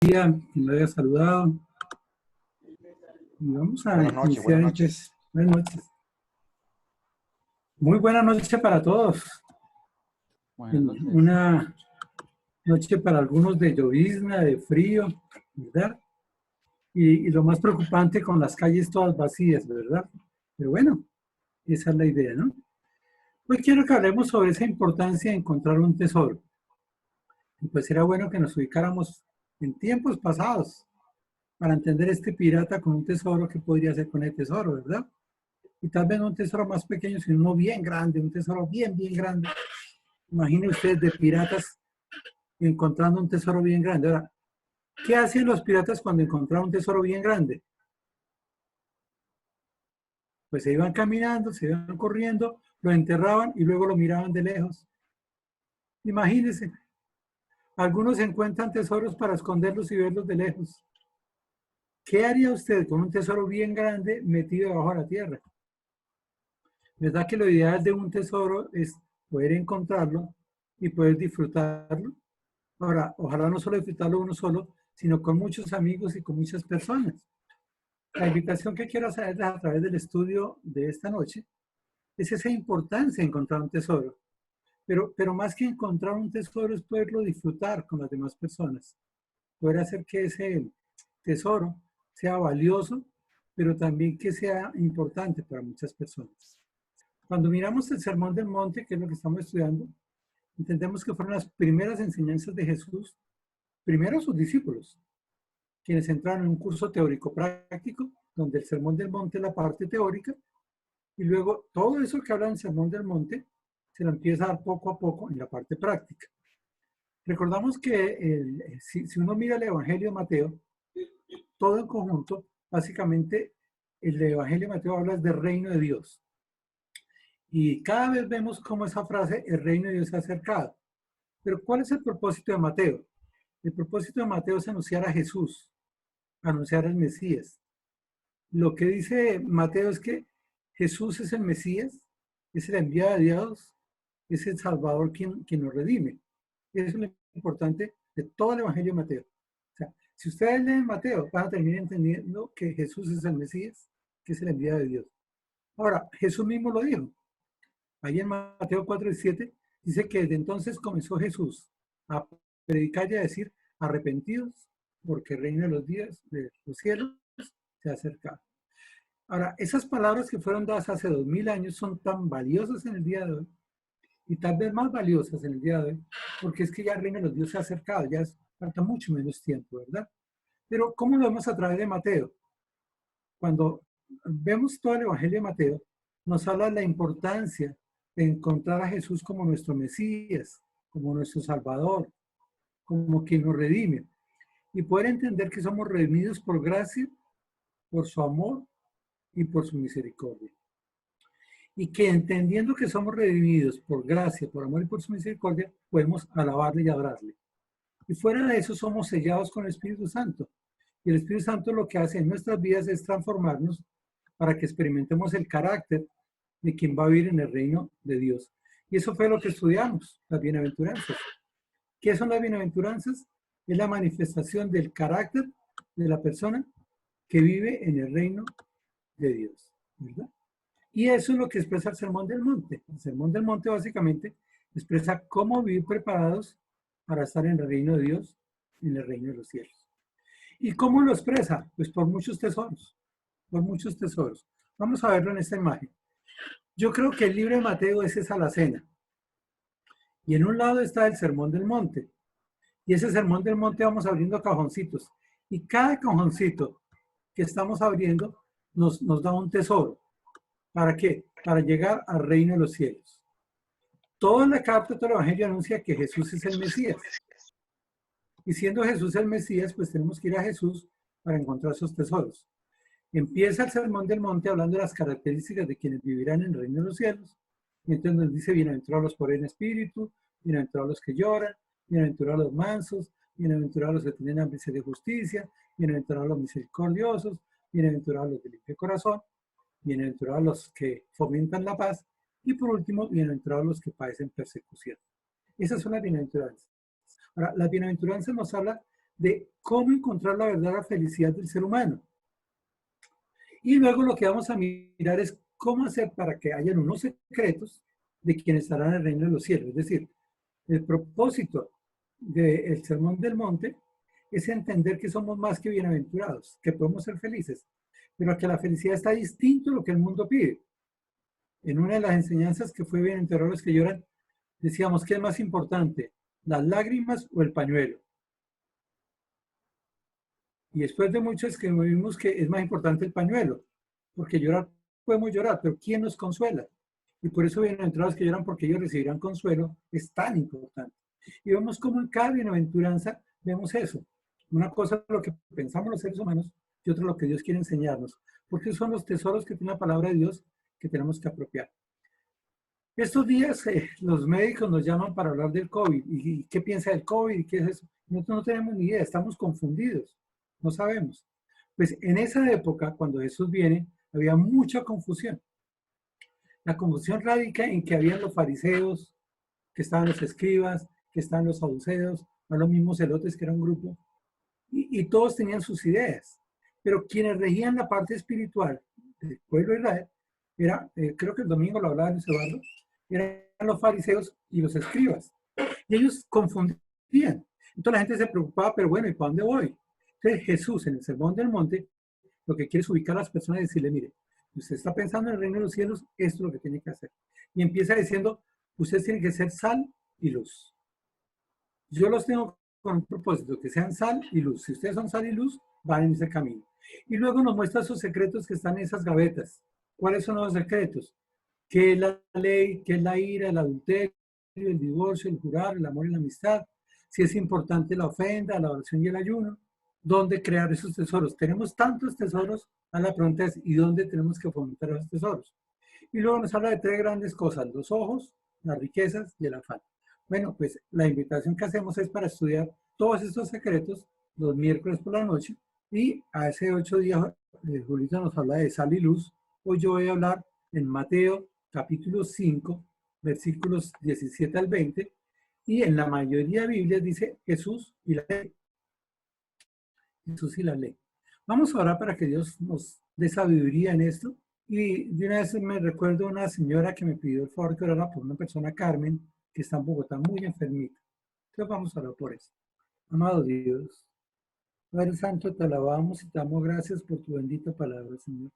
día, quien lo haya saludado. Y vamos a Buenas noches, iniciar. buenas noches. Buenas noches. Muy buena noche para todos. Buenas noches. Una noche para algunos de llovizna, de frío, ¿verdad? Y lo más preocupante con las calles todas vacías, ¿verdad? Pero bueno, esa es la idea, ¿no? Hoy quiero que hablemos sobre esa importancia de encontrar un tesoro. Y pues era bueno que nos ubicáramos en tiempos pasados para entender este pirata con un tesoro, ¿qué podría hacer con el tesoro, verdad? Y tal vez no un tesoro más pequeño, sino uno bien grande, un tesoro bien, bien grande. Imaginen ustedes de piratas encontrando un tesoro bien grande. Ahora, ¿qué hacen los piratas cuando encontraban un tesoro bien grande? Pues se iban caminando, se iban corriendo, lo enterraban y luego lo miraban de lejos. Imagínense, algunos encuentran tesoros para esconderlos y verlos de lejos. ¿Qué haría usted con un tesoro bien grande metido debajo de la tierra? ¿Verdad que lo ideal de un tesoro es poder encontrarlo y poder disfrutarlo? Ahora, ojalá no solo disfrutarlo uno solo, sino con muchos amigos y con muchas personas. La invitación que quiero hacerles a través del estudio de esta noche es esa importancia de encontrar un tesoro. Pero más que encontrar un tesoro es poderlo disfrutar con las demás personas. Poder hacer que ese tesoro sea valioso, pero también que sea importante para muchas personas. Cuando miramos el Sermón del Monte, que es lo que estamos estudiando, entendemos que fueron las primeras enseñanzas de Jesús, primero sus discípulos, quienes entraron en un curso teórico práctico, donde el Sermón del Monte es la parte teórica, y luego todo eso que habla en el Sermón del Monte se lo empieza a dar poco a poco en la parte práctica. Recordamos que si uno mira el Evangelio de Mateo, todo en conjunto, básicamente el Evangelio de Mateo habla del reino de Dios. Y cada vez vemos cómo esa frase, el reino de Dios se ha acercado. Pero ¿cuál es el propósito de Mateo? El propósito de Mateo es anunciar a Jesús, anunciar al Mesías. Lo que dice Mateo es que Jesús es el Mesías, es el enviado de Dios, es el Salvador quien nos redime. Eso es lo importante de todo el Evangelio de Mateo. O sea, si ustedes leen Mateo, van a terminar entendiendo que Jesús es el Mesías, que es el enviado de Dios. Ahora, Jesús mismo lo dijo. Ahí en Mateo 4:7 dice que desde entonces comenzó Jesús a predicar y a decir, arrepentidos, porque el reino de los días de los cielos se ha acercado. Ahora, esas palabras que fueron dadas hace 2000 años son tan valiosas en el día de hoy y tal vez más valiosas en el día de hoy, porque es que ya el reino de los dioses se ha acercado, ya falta mucho menos tiempo, ¿verdad? Pero ¿cómo lo vemos a través de Mateo? Cuando vemos todo el Evangelio de Mateo, nos habla de la importancia de encontrar a Jesús como nuestro Mesías, como nuestro Salvador, como quien nos redime, y poder entender que somos redimidos por gracia, por su amor y por su misericordia. Y que entendiendo que somos redimidos por gracia, por amor y por su misericordia, podemos alabarle y adorarle. Y fuera de eso somos sellados con el Espíritu Santo. Y el Espíritu Santo lo que hace en nuestras vidas es transformarnos para que experimentemos el carácter de quien va a vivir en el reino de Dios. Y eso fue lo que estudiamos, las bienaventuranzas. ¿Qué son las bienaventuranzas? Es la manifestación del carácter de la persona que vive en el reino de Dios, ¿verdad? Y eso es lo que expresa el Sermón del Monte. El Sermón del Monte básicamente expresa cómo vivir preparados para estar en el reino de Dios, en el reino de los cielos. ¿Y cómo lo expresa? Pues por muchos tesoros, por muchos tesoros. Vamos a verlo en esta imagen. Yo creo que el libro de Mateo es esa la cena. Y en un lado está el Sermón del Monte. Y ese Sermón del Monte vamos abriendo cajoncitos. Y cada cajoncito que estamos abriendo nos da un tesoro. ¿Para qué? Para llegar al reino de los cielos. Toda la carta, todo el Evangelio anuncia que Jesús es el Mesías. Y siendo Jesús el Mesías, pues tenemos que ir a Jesús para encontrar esos tesoros. Empieza el Sermón del Monte hablando de las características de quienes vivirán en el reino de los cielos. Y entonces nos dice, bienaventurados los pobres en espíritu, bienaventurados los que lloran, bienaventurados los mansos, bienaventurados los que tienen hambre y sed de justicia, bienaventurados los misericordiosos, bienaventurados los de limpio corazón, bienaventurados los que fomentan la paz, y por último, bienaventurados los que padecen persecución. Esas son las bienaventuranzas. Ahora, las bienaventuranzas nos hablan de cómo encontrar la verdadera felicidad del ser humano. Y luego lo que vamos a mirar es cómo hacer para que hayan unos secretos de quienes estarán en el reino de los cielos. Es decir, el propósito del Sermón del Monte es entender que somos más que bienaventurados, que podemos ser felices, pero que la felicidad está distinto a lo que el mundo pide. En una de las enseñanzas que fue bienaventurados los que lloran, decíamos, ¿qué es más importante, las lágrimas o el pañuelo? Y después de muchos que vimos que es más importante el pañuelo, porque llorar, podemos llorar, pero ¿quién nos consuela? Y por eso bienaventurados que lloran porque ellos recibirán consuelo, es tan importante. Y vemos cómo en cada bienaventuranza vemos eso. Una cosa es lo que pensamos los seres humanos y otra lo que Dios quiere enseñarnos. Porque son los tesoros que tiene la palabra de Dios que tenemos que apropiar. Estos días los médicos nos llaman para hablar del COVID. ¿Y qué piensa del COVID? ¿Y qué es eso? Nosotros no tenemos ni idea, estamos confundidos. No sabemos. Pues en esa época, cuando Jesús viene, había mucha confusión. La confusión radica en que habían los fariseos, que estaban los escribas, que estaban los saduceos, no los mismos celotes, que era un grupo, y todos tenían sus ideas. Pero quienes regían la parte espiritual del pueblo de Israel, era, creo que el domingo lo hablaba Luis Eduardo, eran los fariseos y los escribas. Y ellos confundían. Entonces la gente se preocupaba, pero bueno, ¿y para dónde voy? Entonces Jesús en el Sermón del Monte lo que quiere es ubicar a las personas y decirle, mire, usted está pensando en el reino de los cielos, esto es lo que tiene que hacer. Y empieza diciendo, usted tiene que ser sal y luz. Yo los tengo con un propósito, que sean sal y luz. Si ustedes son sal y luz, van en ese camino. Y luego nos muestra esos secretos que están en esas gavetas. ¿Cuáles son los secretos? ¿Qué es la ley? ¿Qué es la ira? El adulterio, el divorcio, el jurar, el amor y la amistad. Si es importante la ofrenda, la oración y el ayuno. ¿Dónde crear esos tesoros? Tenemos tantos tesoros. La pregunta es, ¿y dónde tenemos que fomentar esos tesoros? Y luego nos habla de tres grandes cosas, los ojos, las riquezas y el afán. Bueno, pues la invitación que hacemos es para estudiar todos estos secretos los miércoles por la noche y hace 8 días Julita nos habla de sal y luz. Hoy yo voy a hablar en Mateo capítulo 5, versículos 17 al 20 y en la mayoría de Biblias dice Jesús y la ley. Jesús y la ley. Vamos a orar para que Dios nos dé sabiduría en esto. Y de una vez me recuerdo una señora que me pidió el favor que orara por una persona, Carmen, que está en Bogotá muy enfermita. Entonces vamos a orar por eso. Amado Dios, Padre Santo, te alabamos y te damos gracias por tu bendita palabra, Señor.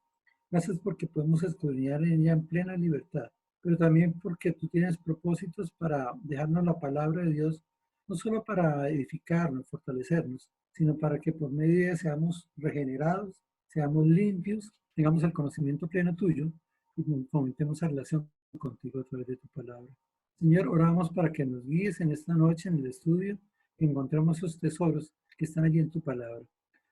Gracias porque podemos escudriñar en ella en plena libertad, pero también porque tú tienes propósitos para dejarnos la palabra de Dios, no solo para edificarnos, fortalecernos, sino para que por medio de ella seamos regenerados, seamos limpios, tengamos el conocimiento pleno tuyo y fomentemos la relación contigo a través de tu palabra. Señor, oramos para que nos guíes en esta noche en el estudio y encontremos esos tesoros que están allí en tu palabra.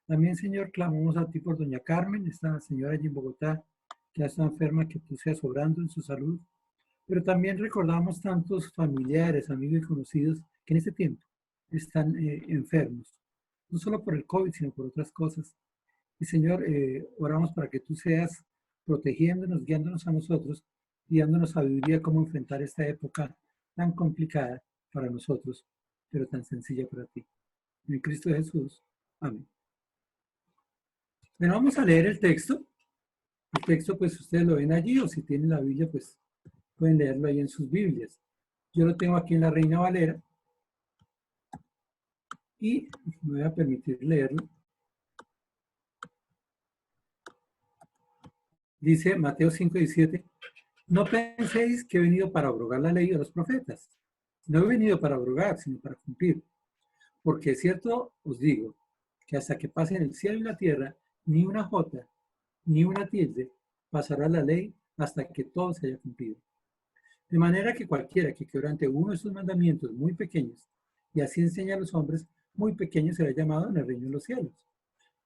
También, Señor, clamamos a ti por doña Carmen, esta señora allí en Bogotá, que está enferma, que tú seas obrando en su salud. Pero también recordamos tantos familiares, amigos y conocidos que en este tiempo están enfermos, no solo por el COVID, sino por otras cosas. Y, Señor, oramos para que tú seas protegiéndonos, guiándonos a nosotros y dándonos sabiduría cómo enfrentar esta época tan complicada para nosotros, pero tan sencilla para ti. En Cristo Jesús. Amén. Bueno, vamos a leer el texto. El texto, pues, ustedes lo ven allí, o si tienen la Biblia, pues, pueden leerlo ahí en sus Biblias. Yo lo tengo aquí en la Reina Valera. Y me voy a permitir leerlo. Dice Mateo 5:17, no penséis que he venido para abrogar la ley de los profetas. No he venido para abrogar, sino para cumplir. Porque es cierto, os digo, que hasta que pasen el cielo y la tierra, ni una jota, ni una tilde, pasará la ley hasta que todo se haya cumplido. De manera que cualquiera que quebrante uno de sus mandamientos muy pequeños, y así enseña a los hombres, muy pequeño será llamado en el reino de los cielos.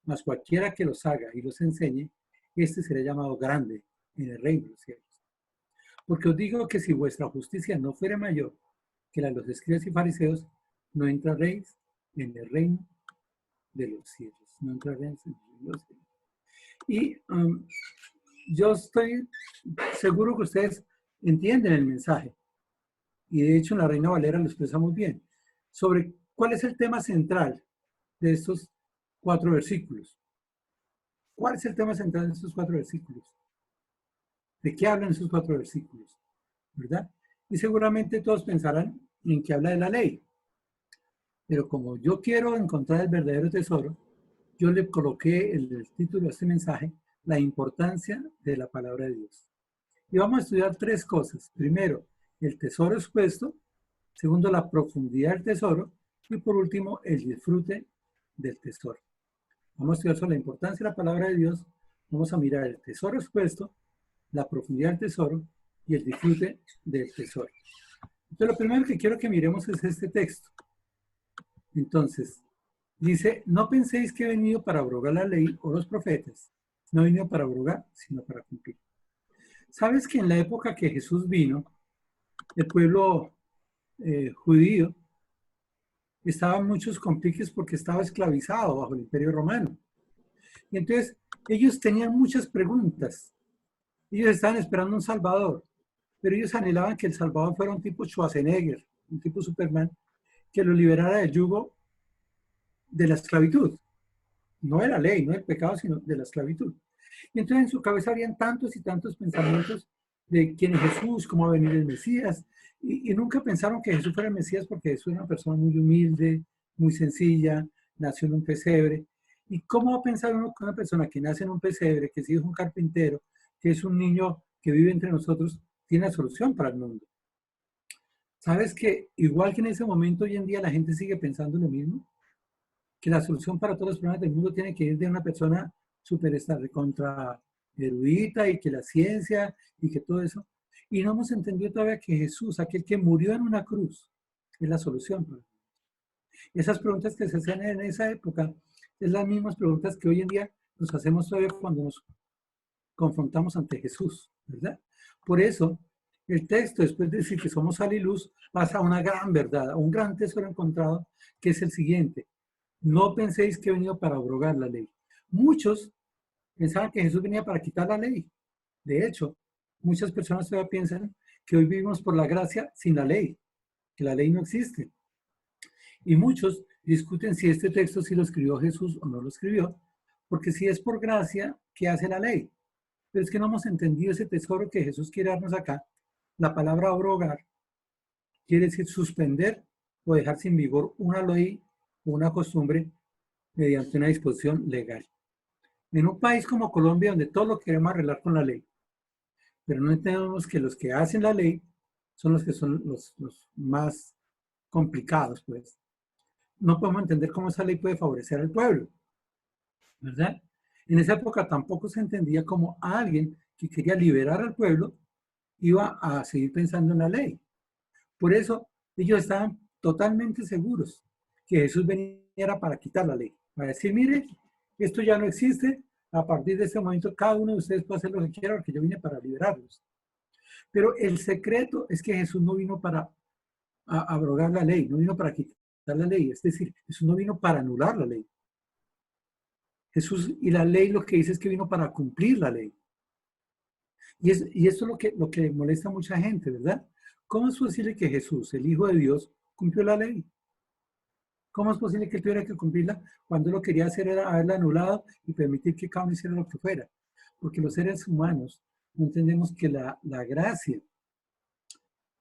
Mas cualquiera que los haga y los enseñe, este será llamado grande en el reino de los cielos. Porque os digo que si vuestra justicia no fuera mayor que la de los escribas y fariseos, no entraréis en el reino de los cielos. No entraréis en el reino de los cielos. Y yo estoy seguro que ustedes entienden el mensaje. Y de hecho en la Reina Valera lo expresa muy bien. Sobre cuál es el tema central de estos 4 versículos. ¿Cuál es el tema central de estos 4 versículos? ¿De qué hablan esos 4 versículos? ¿Verdad? Y seguramente todos pensarán en que habla de la ley. Pero como yo quiero encontrar el verdadero tesoro, yo le coloqué el título a este mensaje, la importancia de la palabra de Dios. Y vamos a estudiar 3 cosas. Primero, el tesoro expuesto. Segundo, la profundidad del tesoro. Y por último, el disfrute del tesoro. Vamos a estudiar sobre la importancia de la palabra de Dios. Vamos a mirar el tesoro expuesto, la profundidad del tesoro y el disfrute del tesoro. Entonces, lo primero que quiero que miremos es este texto. Entonces, dice, no penséis que he venido para abrogar la ley o los profetas. No he venido para abrogar, sino para cumplir. ¿Sabes que en la época que Jesús vino, el pueblo judío estaba en muchos compliques porque estaba esclavizado bajo el Imperio Romano? Y entonces ellos tenían muchas preguntas. Ellos estaban esperando un Salvador, pero ellos anhelaban que el Salvador fuera un tipo Schwarzenegger, un tipo Superman, que lo liberara del yugo de la esclavitud. No de la ley, no del pecado, sino de la esclavitud. Y entonces en su cabeza habían tantos y tantos pensamientos de quién es Jesús, cómo va a venir el Mesías, y nunca pensaron que Jesús fuera el Mesías porque Jesús era una persona muy humilde, muy sencilla, nació en un pesebre. ¿Y cómo va a pensar uno que una persona que nace en un pesebre, que es hijo de un carpintero, que es un niño que vive entre nosotros, tiene la solución para el mundo? ¿Sabes que igual que en ese momento hoy en día la gente sigue pensando lo mismo? Que la solución para todos los problemas del mundo tiene que ir de una persona súper contra erudita y que la ciencia y que todo eso. Y no hemos entendido todavía que Jesús, aquel que murió en una cruz, es la solución. Esas preguntas que se hacían en esa época es las mismas preguntas que hoy en día nos hacemos todavía cuando nos confrontamos ante Jesús, ¿verdad? Por eso, el texto, después de decir que somos sal y luz, pasa a una gran verdad, a un gran tesoro encontrado, que es el siguiente. No penséis que he venido para abrogar la ley. Muchos pensaban que Jesús venía para quitar la ley. De hecho, muchas personas todavía piensan que hoy vivimos por la gracia sin la ley, que la ley no existe. Y muchos discuten si este texto sí lo escribió Jesús o no lo escribió, porque si es por gracia, ¿qué hace la ley? Pero es que no hemos entendido ese tesoro que Jesús quiere darnos acá. La palabra abrogar quiere decir suspender o dejar sin vigor una ley o una costumbre mediante una disposición legal. En un país como Colombia, donde todo lo queremos arreglar con la ley, pero no entendemos que los que hacen la ley son los que son los más complicados, pues. No podemos entender cómo esa ley puede favorecer al pueblo, ¿verdad? En esa época tampoco se entendía cómo alguien que quería liberar al pueblo iba a seguir pensando en la ley. Por eso ellos estaban totalmente seguros que Jesús venía para quitar la ley, para decir, mire, esto ya no existe, a partir de este momento cada uno de ustedes puede hacer lo que quiera porque yo vine para liberarlos. Pero el secreto es que Jesús no vino para abrogar la ley, no vino para quitar la ley, es decir, Jesús no vino para anular la ley. Jesús y la ley lo que dice es que vino para cumplir la ley. Y esto es lo que molesta a mucha gente, ¿verdad? ¿Cómo es posible que Jesús, el Hijo de Dios, cumplió la ley? ¿Cómo es posible que él tuviera que cumplirla cuando lo quería hacer era haberla anulado y permitir que cada uno hiciera lo que fuera? Porque los seres humanos no entendemos que la gracia,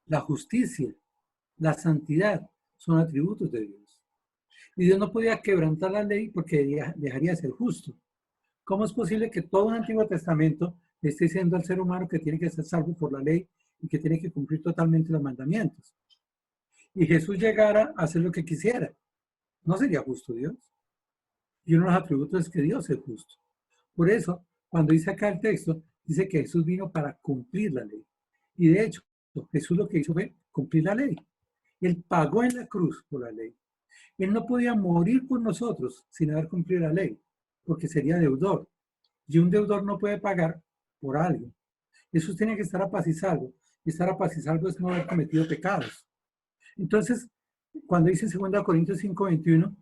la justicia, la santidad son atributos de Dios. Y Dios no podía quebrantar la ley porque dejaría de ser justo. ¿Cómo es posible que todo el Antiguo Testamento le esté diciendo al ser humano que tiene que ser salvo por la ley y que tiene que cumplir totalmente los mandamientos? Y Jesús llegara a hacer lo que quisiera. ¿No sería justo Dios? Y uno de los atributos es que Dios es justo. Por eso, cuando dice acá el texto, dice que Jesús vino para cumplir la ley. Y de hecho, Jesús lo que hizo fue cumplir la ley. Él pagó en la cruz por la ley. Él no podía morir por nosotros sin haber cumplido la ley, porque sería deudor. Y un deudor no puede pagar por algo. Jesús tiene que estar a paz y salvo. Y estar a paz y salvo es no haber cometido pecados. Entonces, cuando dice en 2 Corintios 5:21,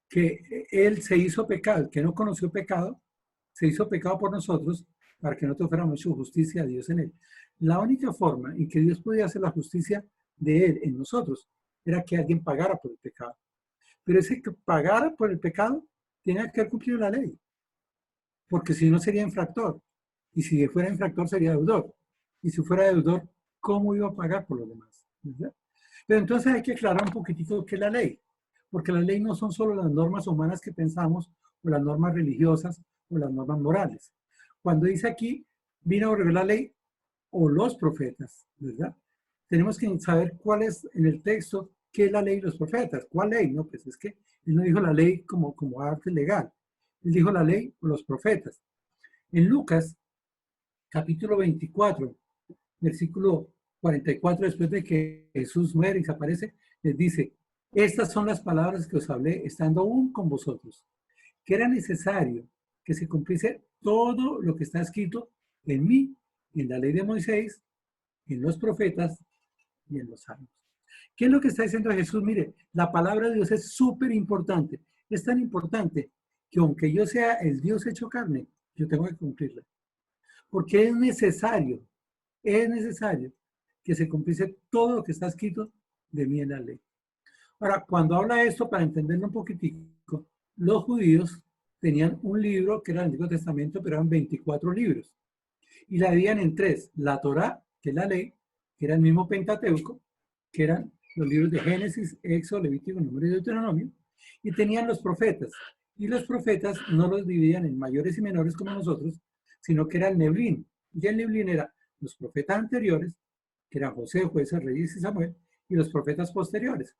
que Él se hizo pecado, que no conoció pecado, se hizo pecado por nosotros para que nosotros fuéramos hecho justicia a Dios en Él. La única forma en que Dios podía hacer la justicia de Él en nosotros era que alguien pagara por el pecado. Pero ese que pagara por el pecado tenía que haber cumplido la ley, porque si no sería infractor. Y si fuera infractor sería deudor. Y si fuera deudor, ¿cómo iba a pagar por los demás? ¿Verdad? Pero entonces hay que aclarar un poquitito qué es la ley. Porque la ley no son solo las normas humanas que pensamos, o las normas religiosas, o las normas morales. Cuando dice aquí, vino a revelar la ley o los profetas, ¿verdad? Tenemos que saber cuál es en el texto, qué es la ley y los profetas. ¿Cuál ley? No, pues es que él no dijo la ley como arte legal. Él dijo la ley o los profetas. En Lucas, capítulo 24, versículo 44, después de que Jesús muere y se aparece, les dice, estas son las palabras que os hablé estando aún con vosotros, que era necesario que se cumpliese todo lo que está escrito en mí, en la ley de Moisés, en los profetas y en los salmos. ¿Qué es lo que está diciendo Jesús? Mire, la palabra de Dios es súper importante. Es tan importante que aunque yo sea el Dios hecho carne, yo tengo que cumplirla. Porque es necesario que se cumpliese todo lo que está escrito de mí en la ley. Ahora, cuando habla esto, para entenderlo un poquitico, los judíos tenían un libro que era el Antiguo Testamento, pero eran 24 libros. Y la dividían en tres: la Torá, que es la ley, que era el mismo Pentateuco, que eran los libros de Génesis, Éxodo, Levítico, Número y Deuteronomio, y tenían los profetas. Y los profetas no los dividían en mayores y menores como nosotros, sino que era el Neblín. Y el Neblín era los profetas anteriores, que eran José, Jueces, Reyes y Samuel, y los profetas posteriores,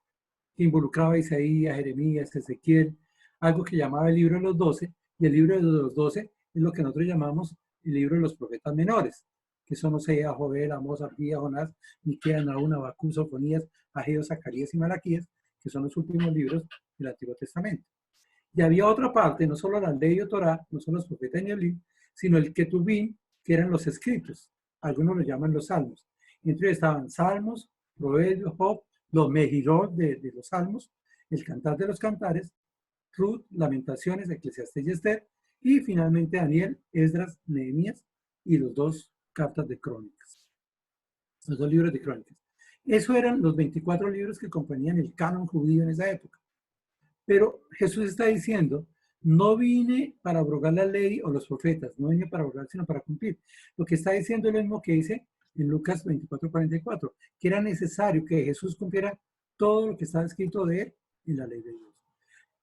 que involucraba a Isaías, Jeremías, Ezequiel, algo que llamaba el libro de los 12, y el libro de los 12 es lo que nosotros llamamos el libro de los profetas menores, que son Oseas, Joel, Amós, Abdías, Jonás, Miqueas, Nahum, Habacuc, Sofonías, Ageo, Zacarías y Malaquías, que son los últimos libros del Antiguo Testamento. Y había otra parte, no solo la ley o Torá, no solo los profetas de Neblín, sino el Ketubín, que eran los escritos. Algunos lo llaman los salmos. Y entre ellos estaban salmos, proverbios, Job, los mejirot de los salmos, el cantar de los cantares, Ruth, Lamentaciones, Eclesiastés y Esther, y finalmente Daniel, Esdras, Nehemías y los dos cartas de crónicas, los dos libros de crónicas. Eso eran los 24 libros que componían el canon judío en esa época. Pero Jesús está diciendo, no vine para abrogar la ley o los profetas, no vine para abrogar, sino para cumplir. Lo que está diciendo es lo mismo que dice en Lucas 24:44, que era necesario que Jesús cumpliera todo lo que estaba escrito de él en la ley de Dios.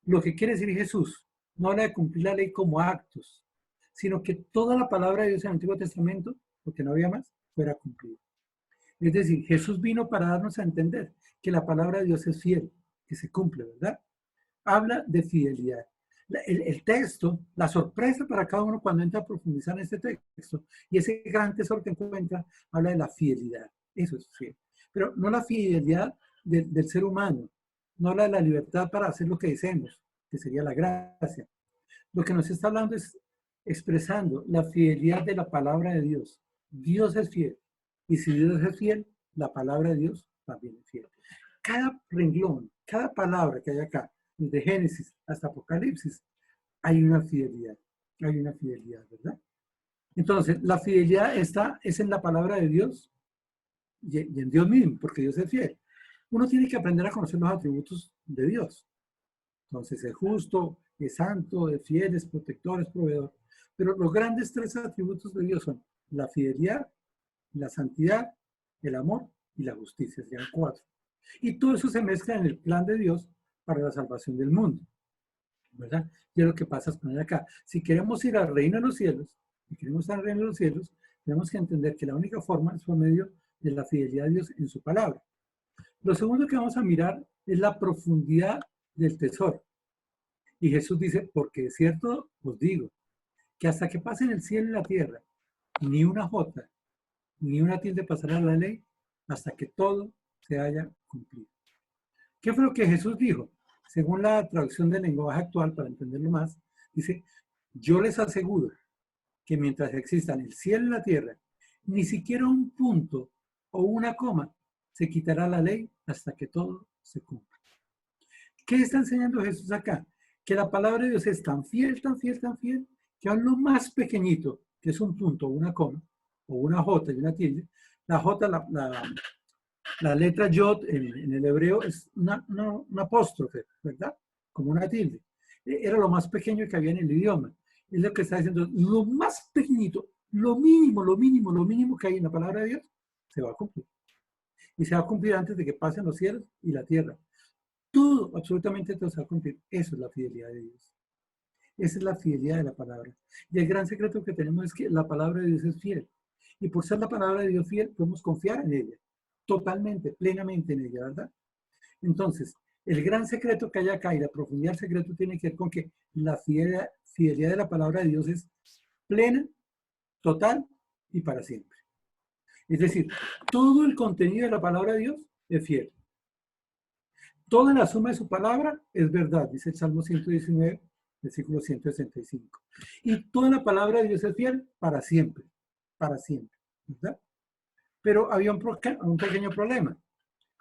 Lo que quiere decir Jesús no habla de cumplir la ley como actos, sino que toda la palabra de Dios en el Antiguo Testamento, porque no había más, fuera cumplida. Es decir, Jesús vino para darnos a entender que la palabra de Dios es fiel, que se cumple, ¿verdad? Habla de fidelidad. El texto, la sorpresa para cada uno cuando entra a profundizar en este texto, y ese gran tesoro que encuentra, habla de la fidelidad. Eso es fiel. Pero no la fidelidad del ser humano, no habla de la libertad para hacer lo que deseemos, que sería la gracia. Lo que nos está hablando es expresando la fidelidad de la palabra de Dios. Dios es fiel. Y si Dios es fiel, la palabra de Dios también es fiel. Cada renglón, cada palabra que hay acá, desde Génesis hasta Apocalipsis, hay una fidelidad, ¿verdad? Entonces, la fidelidad es en la palabra de Dios y en Dios mismo, porque Dios es fiel. Uno tiene que aprender a conocer los atributos de Dios. Entonces, es justo, es santo, es fiel, es protector, es proveedor. Pero los grandes tres atributos de Dios son la fidelidad, la santidad, el amor y la justicia. Serían 4. Y todo eso se mezcla en el plan de Dios para la salvación del mundo, ¿verdad? Y es lo que pasa con acá. Si queremos ir al reino de los cielos, si queremos estar al reino de los cielos, tenemos que entender que la única forma es por medio de la fidelidad de Dios en su palabra. Lo segundo que vamos a mirar es la profundidad del tesoro. Y Jesús dice, porque es cierto os digo, que hasta que pasen el cielo y la tierra, ni una jota, ni una tilde pasará la ley, hasta que todo se haya cumplido. ¿Qué fue lo que Jesús dijo? Según la traducción del lenguaje actual, para entenderlo más, dice, yo les aseguro que mientras existan el cielo y la tierra, ni siquiera un punto o una coma se quitará la ley hasta que todo se cumpla. ¿Qué está enseñando Jesús acá? Que la palabra de Dios es tan fiel, tan fiel, tan fiel, que aún lo más pequeñito, que es un punto o una coma, o una jota y una tilde, la jota, la letra yod en el hebreo es una apóstrofe, ¿verdad? como una tilde. Era lo más pequeño que había en el idioma. Es lo que está diciendo, lo más pequeñito, lo mínimo que hay en la palabra de Dios, se va a cumplir. Y se va a cumplir antes de que pasen los cielos y la tierra. Todo, absolutamente todo se va a cumplir. Eso es la fidelidad de Dios. Esa es la fidelidad de la palabra. Y el gran secreto que tenemos es que la palabra de Dios es fiel. Y por ser la palabra de Dios fiel, podemos confiar en ella. Totalmente, plenamente en ella, ¿verdad? Entonces, el gran secreto que hay acá y la profundidad del secreto tiene que ver con que la fidelidad de la palabra de Dios es plena, total y para siempre. Es decir, todo el contenido de la palabra de Dios es fiel. Toda la suma de su palabra es verdad, dice el Salmo 119, versículo 165. Y toda la palabra de Dios es fiel para siempre, ¿verdad? Pero había un pequeño problema,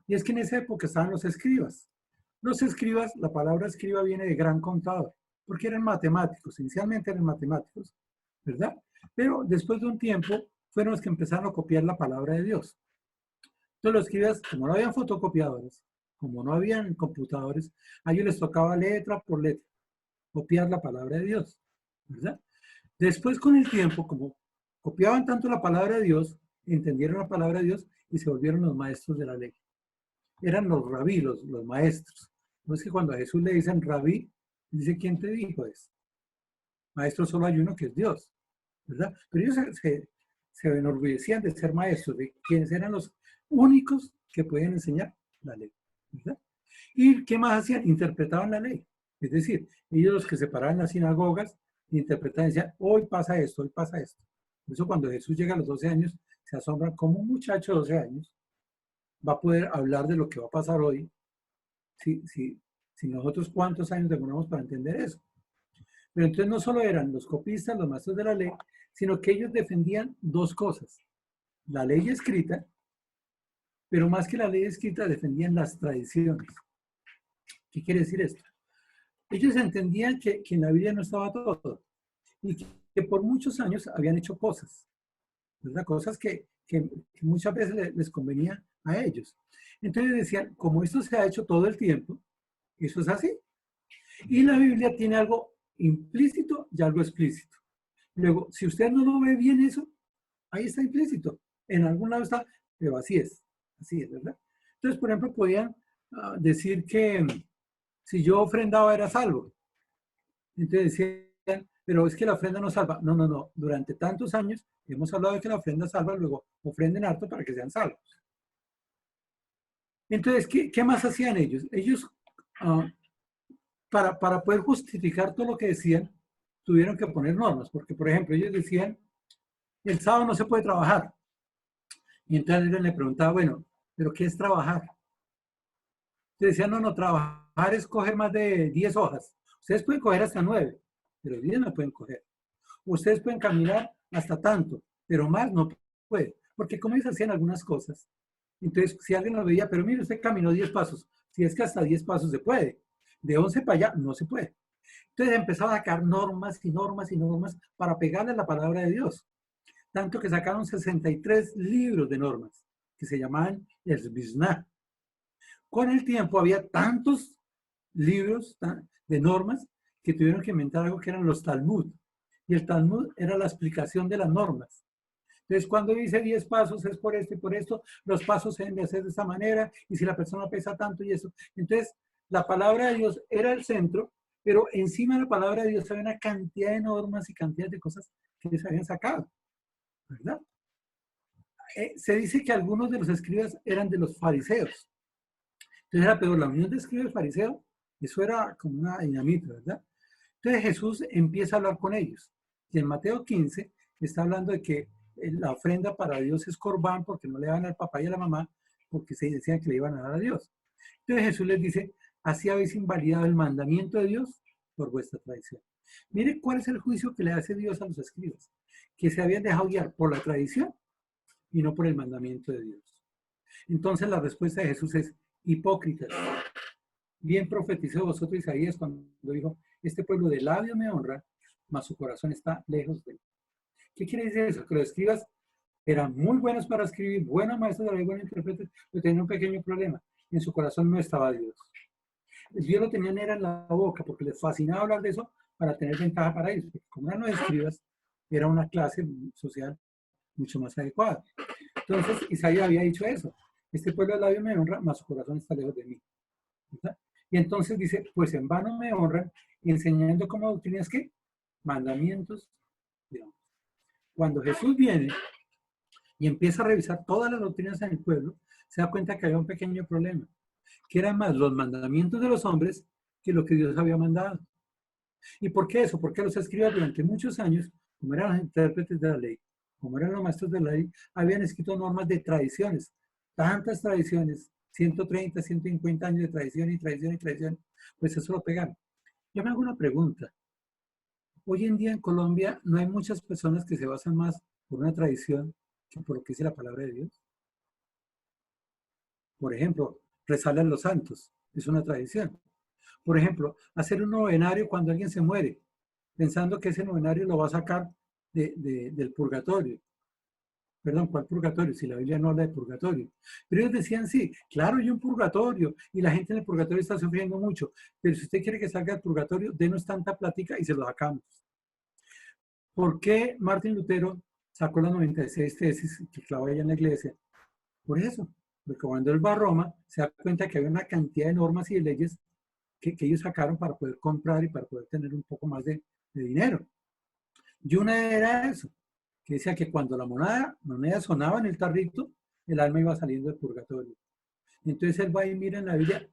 y es que en esa época estaban los escribas. Los escribas, la palabra escriba viene de gran contador, porque eran matemáticos, inicialmente eran matemáticos, ¿verdad? Pero después de un tiempo fueron los que empezaron a copiar la palabra de Dios. Entonces los escribas, como no habían fotocopiadores, como no habían computadores, a ellos les tocaba letra por letra copiar la palabra de Dios, ¿verdad? Después con el tiempo, como copiaban tanto la palabra de Dios, entendieron la palabra de Dios y se volvieron los maestros de la ley. Eran los rabí, los maestros. No es que cuando a Jesús le dicen rabí, dice, ¿quién te dijo eso? Maestro solo hay uno que es Dios, ¿verdad? Pero ellos se enorgullecían de ser maestros, de quienes eran los únicos que podían enseñar la ley, ¿verdad? ¿Y qué más hacían? Interpretaban la ley. Es decir, ellos los que se paraban en las sinagogas, interpretaban y decían, hoy pasa esto, hoy pasa esto. Por eso cuando Jesús llega a los 12 años, se asombran como un muchacho de 12 años va a poder hablar de lo que va a pasar hoy, si nosotros cuántos años demoramos para entender eso. Pero entonces no solo eran los copistas, los maestros de la ley, sino que ellos defendían dos cosas. La ley escrita, pero más que la ley escrita, defendían las tradiciones. ¿Qué quiere decir esto? Ellos entendían que en la Biblia no estaba todo y que por muchos años habían hecho cosas, ¿verdad? Cosas que muchas veces les convenía a ellos. Entonces decían, como esto se ha hecho todo el tiempo, eso es así. Y la Biblia tiene algo implícito y algo explícito. Luego, si usted no lo ve bien eso, ahí está implícito. En algún lado está, pero así es, ¿verdad? Entonces, por ejemplo, podían decir que si yo ofrendaba era salvo. Entonces decían, pero es que la ofrenda no salva. No, no, no. Durante tantos años hemos hablado de que la ofrenda salva, luego ofrenden harto para que sean salvos. Entonces, ¿qué más hacían ellos? Ellos, para poder justificar todo lo que decían, tuvieron que poner normas, porque, por ejemplo, ellos decían, el sábado no se puede trabajar. Y entonces alguien le preguntaba, bueno, ¿pero qué es trabajar? Entonces decían, no, trabajar es coger más de 10 hojas. Ustedes pueden coger hasta 9, pero 10 no pueden coger. Ustedes pueden caminar hasta tanto, pero más no puede. Porque como ellos hacían algunas cosas, entonces si alguien lo veía, pero mire, usted caminó 10 pasos. Si es que hasta 10 pasos se puede. De 11 para allá no se puede. Entonces empezaron a sacar normas y normas y normas para pegarle a la palabra de Dios. Tanto que sacaron 63 libros de normas, que se llamaban el Mishnah. Con el tiempo había tantos libros de normas que tuvieron que inventar algo que eran los Talmud. Y el Talmud era la explicación de las normas. Entonces, cuando dice 10 pasos es por esto y por esto, los pasos se deben de hacer de esta manera, y si la persona pesa tanto y eso. Entonces, la palabra de Dios era el centro, pero encima de la palabra de Dios había una cantidad de normas y cantidad de cosas que se habían sacado, ¿verdad? Se dice que algunos de los escribas eran de los fariseos. Entonces era peor, la unión de escriba y fariseo, eso era como una dinamita, ¿verdad? Entonces Jesús empieza a hablar con ellos. Y en Mateo 15 está hablando de que la ofrenda para Dios es corbán porque no le dan al papá y a la mamá porque se decían que le iban a dar a Dios. Entonces Jesús les dice, así habéis invalidado el mandamiento de Dios por vuestra tradición. Mire cuál es el juicio que le hace Dios a los escribas, que se habían dejado guiar por la tradición y no por el mandamiento de Dios. Entonces la respuesta de Jesús es, hipócritas, bien profetizó vosotros Isaías cuando dijo, este pueblo de labios me honra, mas su corazón está lejos de mí. ¿Qué quiere decir eso? Que los escribas eran muy buenos para escribir, buenos maestros de la ley, buenos intérpretes, pero tenían un pequeño problema. En su corazón no estaba Dios. Dios lo tenían era en la boca, porque les fascinaba hablar de eso para tener ventaja para ellos. Porque como eran los escribas, era una clase social mucho más adecuada. Entonces, Isaías había dicho eso. Este pueblo de labios me honra, mas su corazón está lejos de mí. ¿Verdad? Y entonces dice, pues en vano me honran, enseñando como doctrinas que mandamientos de hombres. Cuando Jesús viene y empieza a revisar todas las doctrinas en el pueblo, se da cuenta que había un pequeño problema, que eran más los mandamientos de los hombres que lo que Dios había mandado. ¿Y por qué eso? Porque los escribas durante muchos años, como eran los intérpretes de la ley, como eran los maestros de la ley, habían escrito normas de tradiciones, tantas tradiciones, 130, 150 años de tradición y tradición y tradición, pues eso lo pegaron. Yo me hago una pregunta. Hoy en día en Colombia no hay muchas personas que se basan más por una tradición que por lo que dice la palabra de Dios. Por ejemplo, rezarle a los santos, es una tradición. Por ejemplo, hacer un novenario cuando alguien se muere, pensando que ese novenario lo va a sacar del purgatorio. Perdón, ¿cuál purgatorio? Si la Biblia no habla de purgatorio. Pero ellos decían, sí, claro, hay un purgatorio y la gente en el purgatorio está sufriendo mucho, pero si usted quiere que salga del purgatorio, denos tanta plática y se lo sacamos. ¿Por qué Martín Lutero sacó las 96 tesis que clavó allá en la iglesia? Por eso, porque cuando él va a Roma, se da cuenta que había una cantidad de normas y de leyes que ellos sacaron para poder comprar y para poder tener un poco más de dinero. Y una era eso, que decía que cuando la moneda sonaba en el tarrito, el alma iba saliendo del purgatorio. Entonces él va y mira en la Biblia,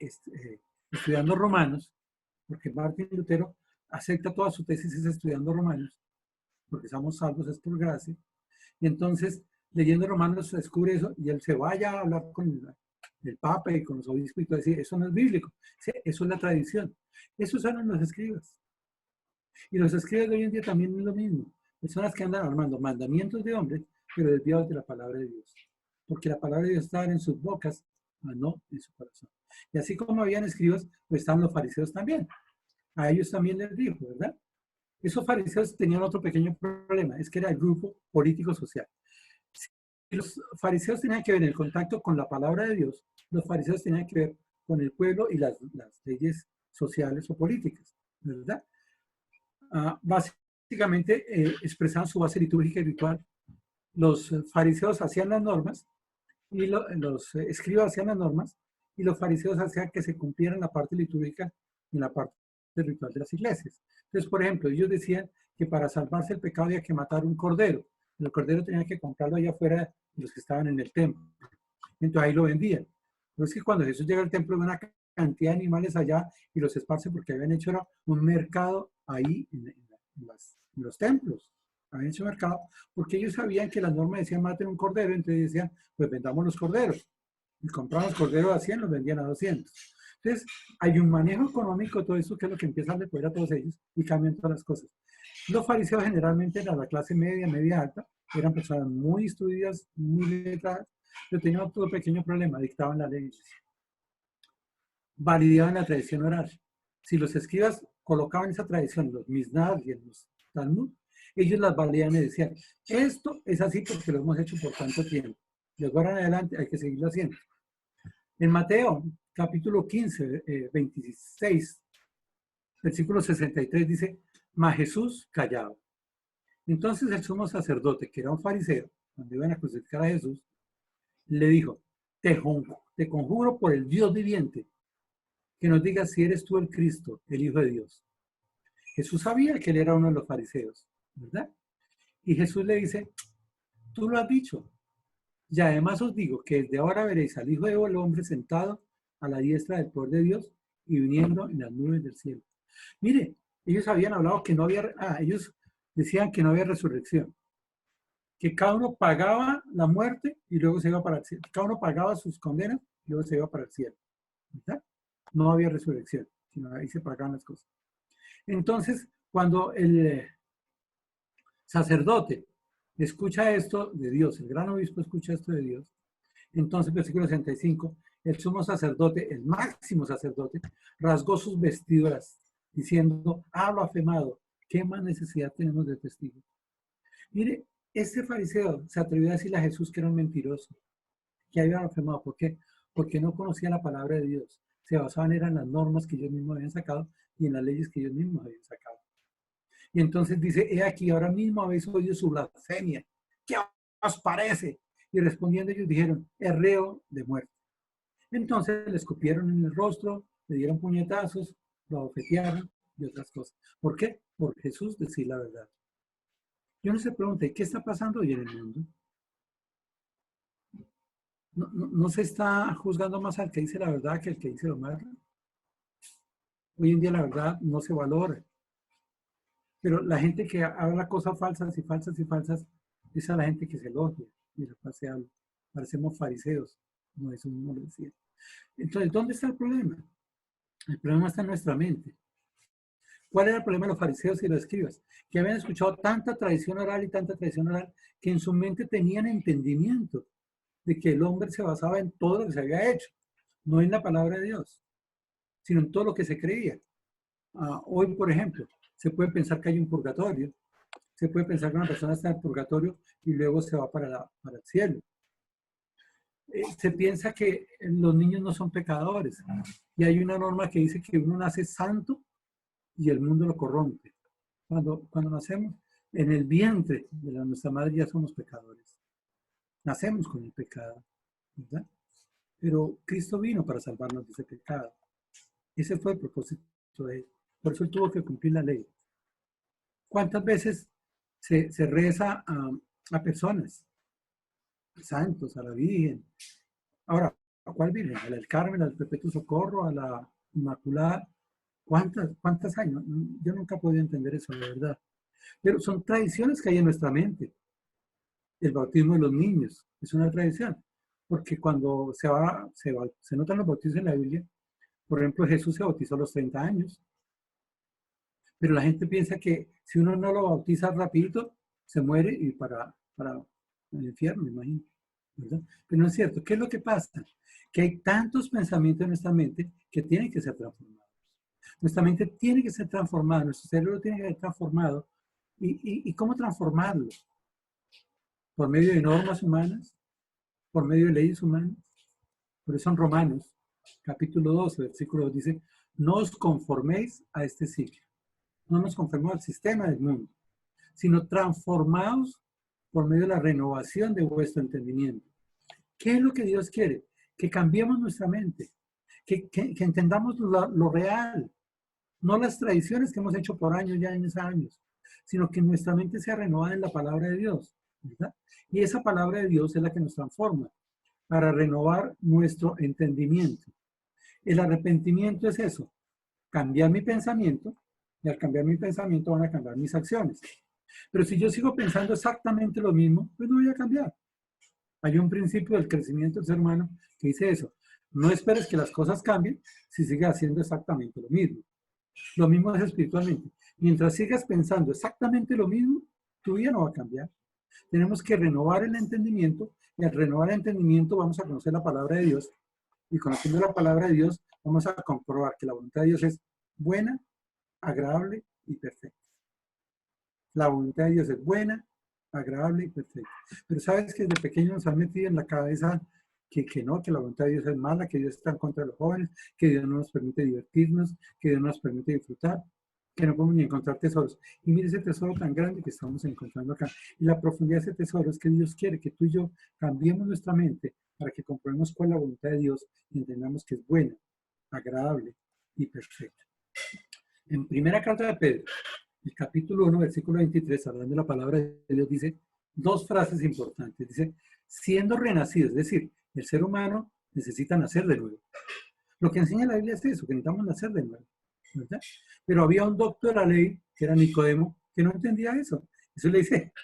estudiando Romanos, porque Martín Lutero acepta toda su tesis estudiando Romanos, porque somos salvos es por gracia. Y entonces, leyendo Romanos, se descubre eso y él se vaya a hablar con el Papa y con los obispos y todo, decir, eso no es bíblico, eso es la tradición. Eso son los escribas. Y los escribas de hoy en día también es lo mismo. Personas que andan armando mandamientos de hombres, pero desviados de la palabra de Dios. Porque la palabra de Dios está en sus bocas, mas no en su corazón. Y así como habían escribas, pues están los fariseos también. A ellos también les dijo, ¿verdad? Esos fariseos tenían otro pequeño problema, es que era el grupo político-social. Si los fariseos tenían que ver en el contacto con la palabra de Dios, los fariseos tenían que ver con el pueblo y las leyes sociales o políticas, ¿verdad? Básicamente expresaban su base litúrgica y ritual. Los fariseos hacían las normas y los escribas hacían las normas y los fariseos hacían que se cumplieran la parte litúrgica y la parte ritual de las iglesias. Entonces, por ejemplo, ellos decían que para salvarse el pecado había que matar un cordero. El cordero tenía que comprarlo allá afuera de los que estaban en el templo. Entonces ahí lo vendían. Pero es que cuando Jesús llega al templo, ve una cantidad de animales allá y los esparce porque habían hecho un mercado ahí en los templos. Habían hecho mercado porque ellos sabían que las normas decían maten un cordero, entonces decían, pues vendamos los corderos. Y compraban los corderos a 100, los vendían a 200. Entonces, hay un manejo económico, todo eso que es lo que empieza a poder a todos ellos y cambian todas las cosas. Los fariseos generalmente eran la clase media, media alta, eran personas muy instruidas, muy letradas, pero tenían otro pequeño problema, dictaban la ley, validaban la tradición oral. Si los escribas colocaban esa tradición, los Mishnah y los Talmud, ellos las validaban y decían, esto es así porque lo hemos hecho por tanto tiempo. De ahora en adelante hay que seguirlo haciendo. En Mateo, capítulo 15, 26, versículo 63 dice, mas Jesús callaba. Entonces el sumo sacerdote, que era un fariseo, cuando iban a crucificar a Jesús, le dijo, te conjuro por el Dios viviente, que nos digas si eres tú el Cristo, el Hijo de Dios. Jesús sabía que él era uno de los fariseos, ¿verdad? Y Jesús le dice, tú lo has dicho. Y además os digo que desde ahora veréis al Hijo del Hombre sentado a la diestra del poder de Dios y viniendo en las nubes del cielo. Mire, ellos habían hablado que no había, ellos decían que no había resurrección, que cada uno pagaba la muerte y luego se iba para el cielo, cada uno pagaba sus condenas y luego se iba para el cielo, ¿verdad? No había resurrección, sino ahí se pagaban las cosas. Entonces, cuando el sacerdote escucha esto de Dios, el gran obispo escucha esto de Dios, entonces, versículo 65, el sumo sacerdote, el máximo sacerdote, rasgó sus vestiduras, diciendo, blasfemado, ¿qué más necesidad tenemos de testigos? Mire, este fariseo se atrevió a decirle a Jesús que era un mentiroso, que había blasfemado. ¿Por qué? Porque no conocía la palabra de Dios. se basaban eran las normas que ellos mismos habían sacado y en las leyes que ellos mismos habían sacado. Y entonces dice, he aquí, ahora mismo habéis oído su blasfemia. ¿Qué os parece? Y respondiendo ellos dijeron, es reo de muerte. Entonces le escupieron en el rostro, le dieron puñetazos, lo abofetearon y otras cosas. ¿Por qué? Por Jesús decir la verdad. Yo no se pregunte, ¿qué está pasando hoy en el mundo? No se está juzgando más al que dice la verdad que al que dice lo malo. Hoy en día la verdad no se valora. Pero la gente que habla cosas falsas y falsas y falsas, esa es la gente que se elogia y la se habla. Parecemos fariseos, como eso mismo lo decía. Entonces, ¿dónde está el problema? El problema está en nuestra mente. ¿Cuál era el problema de los fariseos y los escribas? Que habían escuchado tanta tradición oral y tanta tradición oral que en su mente tenían entendimiento de que el hombre se basaba en todo lo que se había hecho, no en la palabra de Dios, sino en todo lo que se creía. Hoy, por ejemplo, se puede pensar que hay un purgatorio, se puede pensar que una persona está en el purgatorio y luego se va para el cielo. Se piensa que los niños no son pecadores y hay una norma que dice que uno nace santo y el mundo lo corrompe. Cuando nacemos en el vientre de nuestra madre ya somos pecadores. Nacemos con el pecado, ¿verdad? Pero Cristo vino para salvarnos de ese pecado. Ese fue el propósito de él. Por eso él tuvo que cumplir la ley. ¿Cuántas veces se reza a personas? A santos, a la Virgen. Ahora, ¿a cuál Virgen? ¿A la del Carmen, al Perpetuo Socorro, a la Inmaculada? ¿Cuántas hay? Yo nunca he podido entender eso, la verdad. Pero son tradiciones que hay en nuestra mente. El bautismo de los niños es una tradición. Porque cuando se notan los bautizos en la Biblia, por ejemplo, Jesús se bautizó a los 30 años. Pero la gente piensa que si uno no lo bautiza rapidito, se muere y para el infierno, me imagino. ¿Verdad? Pero no es cierto. ¿Qué es lo que pasa? Que hay tantos pensamientos en nuestra mente que tienen que ser transformados. Nuestra mente tiene que ser transformada, nuestro cerebro tiene que ser transformado. ¿Y cómo transformarlo? ¿Por medio de normas humanas? ¿Por medio de leyes humanas? Por eso en Romanos, capítulo 12, versículo 2 dice, no os conforméis a este siglo. No nos conformemos al sistema del mundo, sino transformados por medio de la renovación de vuestro entendimiento. ¿Qué es lo que Dios quiere? Que cambiemos nuestra mente, que entendamos lo real, no las tradiciones que hemos hecho por años y años, sino que nuestra mente sea renovada en la palabra de Dios, ¿verdad? Y esa palabra de Dios es la que nos transforma para renovar nuestro entendimiento. El arrepentimiento es eso, cambiar mi pensamiento, y al cambiar mi pensamiento van a cambiar mis acciones. Pero si yo sigo pensando exactamente lo mismo, pues no voy a cambiar. Hay un principio del crecimiento del ser humano que dice eso. No esperes que las cosas cambien si sigues haciendo exactamente lo mismo. Lo mismo es espiritualmente. Mientras sigas pensando exactamente lo mismo, tu vida no va a cambiar. Tenemos que renovar el entendimiento y al renovar el entendimiento vamos a conocer la palabra de Dios y conociendo la palabra de Dios vamos a comprobar que la voluntad de Dios es buena, agradable y perfecta. La voluntad de Dios es buena, agradable y perfecta. Pero sabes que desde pequeño nos han metido en la cabeza que no, que la voluntad de Dios es mala, que Dios está en contra de los jóvenes, que Dios no nos permite divertirnos, que Dios no nos permite disfrutar, que no podemos ni encontrar tesoros. Y mire ese tesoro tan grande que estamos encontrando acá. Y la profundidad de ese tesoro es que Dios quiere que tú y yo cambiemos nuestra mente para que comprobemos cuál es la voluntad de Dios y entendamos que es buena, agradable y perfecta. En primera carta de Pedro, el capítulo 1, versículo 23, hablando de la palabra de Dios, dice dos frases importantes. Dice, siendo renacidos, es decir, el ser humano necesita nacer de nuevo. Lo que enseña la Biblia es eso, que necesitamos nacer de nuevo, ¿verdad? Pero había un doctor de la ley, que era Nicodemo, que no entendía eso. Eso le dice,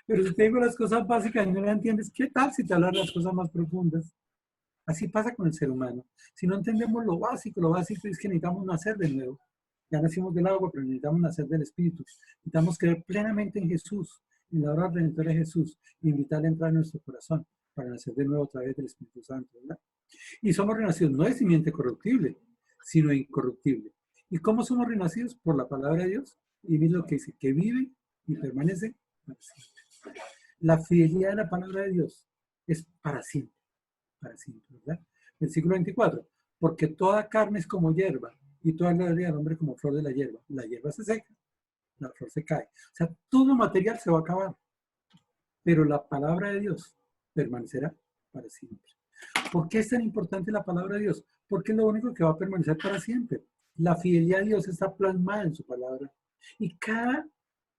pero si te digo las cosas básicas y no las entiendes, ¿qué tal si te hablan las cosas más profundas? Así pasa con el ser humano. Si no entendemos lo básico es que necesitamos nacer de nuevo. Ya nacimos del agua, pero necesitamos nacer del Espíritu. Necesitamos creer plenamente en Jesús, en la obra redentora de Jesús, e invitarle a entrar en nuestro corazón para nacer de nuevo a través del Espíritu Santo, ¿verdad? Y somos renacidos no de simiente corruptible, sino incorruptible. ¿Y cómo somos renacidos? Por la palabra de Dios. Y mira lo que dice, que vive y permanece para siempre. La fidelidad de la palabra de Dios es para siempre, ¿verdad? Versículo 24. porque toda carne es como hierba, y toda la vida del hombre como flor de la hierba. La hierba se seca, la flor se cae. O sea, todo material se va a acabar, pero la palabra de Dios permanecerá para siempre. ¿Por qué es tan importante la palabra de Dios? Porque es lo único que va a permanecer para siempre. La fidelidad de Dios está plasmada en su palabra. Y cada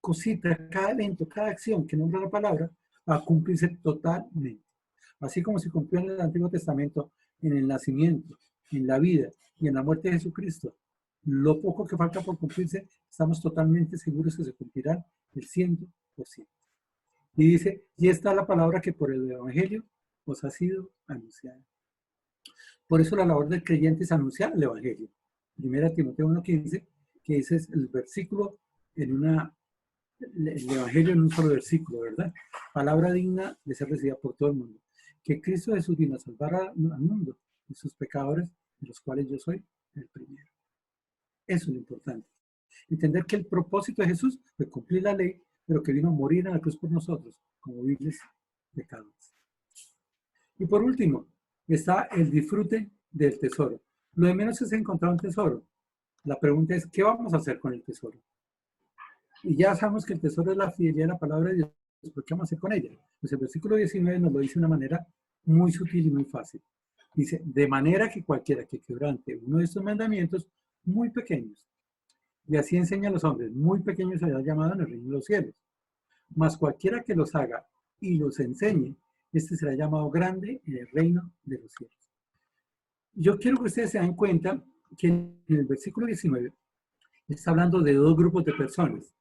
cosita, cada evento, cada acción que nombra la palabra va a cumplirse totalmente. Así como se cumplió en el Antiguo Testamento, en el nacimiento, en la vida y en la muerte de Jesucristo. Lo poco que falta por cumplirse, estamos totalmente seguros que se cumplirá el 100%. Y dice, y esta es la palabra que por el Evangelio os ha sido anunciada. Por eso la labor del creyente es anunciar el Evangelio. Primera Timoteo 1:15, que ese es el versículo el Evangelio en un solo versículo, ¿verdad? Palabra digna de ser recibida por todo el mundo. Que Cristo Jesús vino a salvar al mundo de sus pecadores, de los cuales yo soy el primero. Eso es lo importante. Entender que el propósito de Jesús fue cumplir la ley, pero que vino a morir en la cruz por nosotros, como viles pecadores. Y por último, está el disfrute del tesoro. Lo de menos es encontrar un tesoro. La pregunta es, ¿qué vamos a hacer con el tesoro? Y ya sabemos que el tesoro es la fidelidad de la palabra de Dios. ¿Pero qué vamos a hacer con ella? Pues el versículo 19 nos lo dice de una manera muy sutil y muy fácil. Dice, de manera que cualquiera que quebrante uno de estos mandamientos muy pequeños, y así enseña a los hombres, muy pequeños será llamado en el reino de los cielos. Mas cualquiera que los haga y los enseñe, este será llamado grande en el reino de los cielos. Yo quiero que ustedes se den cuenta que en el versículo 19 está hablando de dos grupos de personas,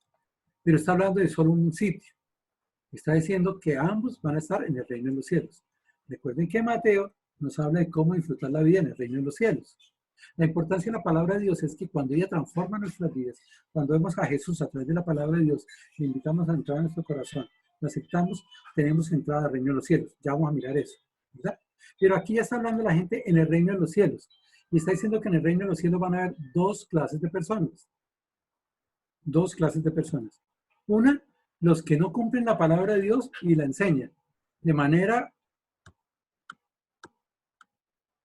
pero está hablando de solo un sitio. Está diciendo que ambos van a estar en el reino de los cielos. Recuerden que Mateo nos habla de cómo disfrutar la vida en el reino de los cielos. La importancia de la palabra de Dios es que cuando ella transforma nuestras vidas, cuando vemos a Jesús a través de la palabra de Dios, le invitamos a entrar en nuestro corazón, lo aceptamos, tenemos entrada al reino de los cielos. Ya vamos a mirar eso, ¿verdad? Pero aquí ya está hablando la gente en el reino de los cielos. Y está diciendo que en el reino de los cielos van a haber dos clases de personas. Dos clases de personas. Una, los que no cumplen la palabra de Dios y la enseñan. De manera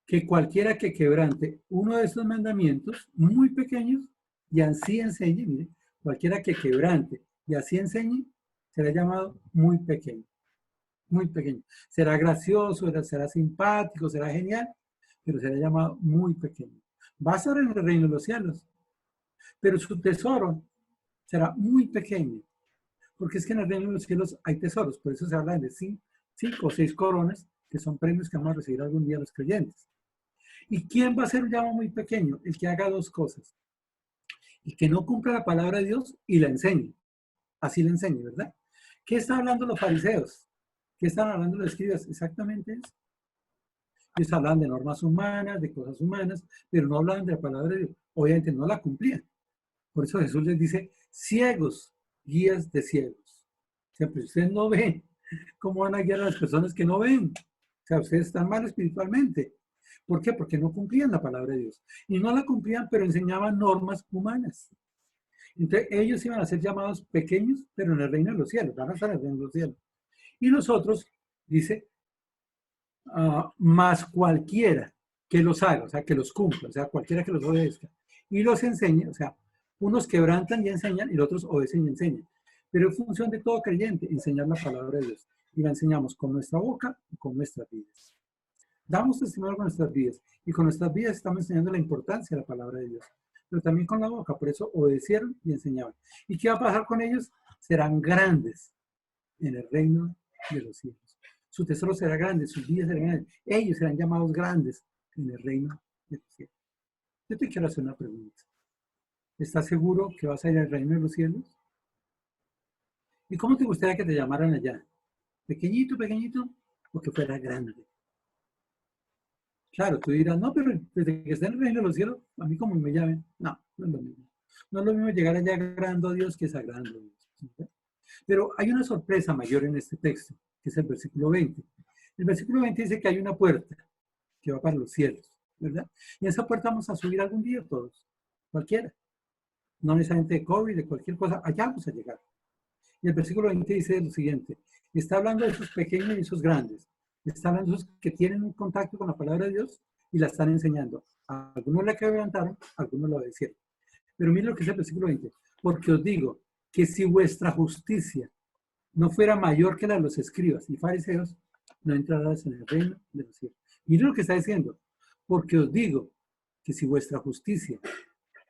que cualquiera que quebrante uno de estos mandamientos muy pequeños y así enseñe, mire, cualquiera que quebrante y así enseñe, será llamado muy pequeño. Muy pequeño. Será gracioso, será simpático, será genial, pero será llamado muy pequeño. Va a estar en el reino de los cielos, pero su tesoro será muy pequeño. Porque es que en el reino de los cielos hay tesoros, por eso se habla de 5 o 6 coronas, que son premios que vamos a recibir algún día los creyentes. ¿Y quién va a ser un llamo muy pequeño? El que haga dos cosas. El que no cumpla la palabra de Dios y la enseñe. Así la enseñe, ¿verdad? ¿Qué están hablando los fariseos? ¿Qué están hablando los escribas? Exactamente eso. Ellos hablan de normas humanas, de cosas humanas, pero no hablan de la palabra de Dios. Obviamente no la cumplían. Por eso Jesús les dice, ciegos, guías de ciegos. O sea, pues ustedes no ven. ¿Cómo van a guiar a las personas que no ven? O sea, ustedes están mal espiritualmente. ¿Por qué? Porque no cumplían la palabra de Dios. Y no la cumplían, pero enseñaban normas humanas. Entonces, ellos iban a ser llamados pequeños, pero en el reino de los cielos. Van a estar en el reino de los cielos. Y nosotros, dice, más cualquiera que los haga, o sea, que los cumpla, o sea, cualquiera que los obedezca. Y los enseñe, o sea, unos quebrantan y enseñan y los otros obedecen y enseñan. Pero es función de todo creyente enseñar la palabra de Dios. Y la enseñamos con nuestra boca y con nuestras vidas. Damos testimonio con nuestras vidas. Y con nuestras vidas estamos enseñando la importancia de la palabra de Dios. Pero también con la boca. Por eso obedecieron y enseñaban. ¿Y qué va a pasar con ellos? Serán grandes en el reino de los cielos. Su tesoro será grande, sus vidas serán grandes. Ellos serán llamados grandes en el reino de los cielos. Yo te quiero hacer una pregunta. ¿Estás seguro que vas a ir al reino de los cielos? ¿Y cómo te gustaría que te llamaran allá? ¿Pequeñito, pequeñito? ¿O que fuera grande? Claro, tú dirás, no, pero desde que esté en el reino de los cielos, a mí como me llamen. No, no es lo mismo. No es lo mismo llegar allá agrandando a Dios que sagrando a Dios. ¿Sí? Pero hay una sorpresa mayor en este texto, que es el versículo 20. El versículo 20 dice que hay una puerta que va para los cielos, ¿verdad? Y en esa puerta vamos a subir algún día todos, cualquiera. No necesariamente de COVID, de cualquier cosa, allá vamos a llegar. Y el versículo 20 dice lo siguiente, está hablando de esos pequeños y esos grandes, está hablando de esos que tienen un contacto con la palabra de Dios y la están enseñando. Algunos la quebrantaron, algunos la obedecieron. Pero miren lo que dice el versículo 20. Porque os digo que si vuestra justicia no fuera mayor que la de los escribas y fariseos, no entrarás en el reino de los cielos. Miren lo que está diciendo. Porque os digo que si vuestra justicia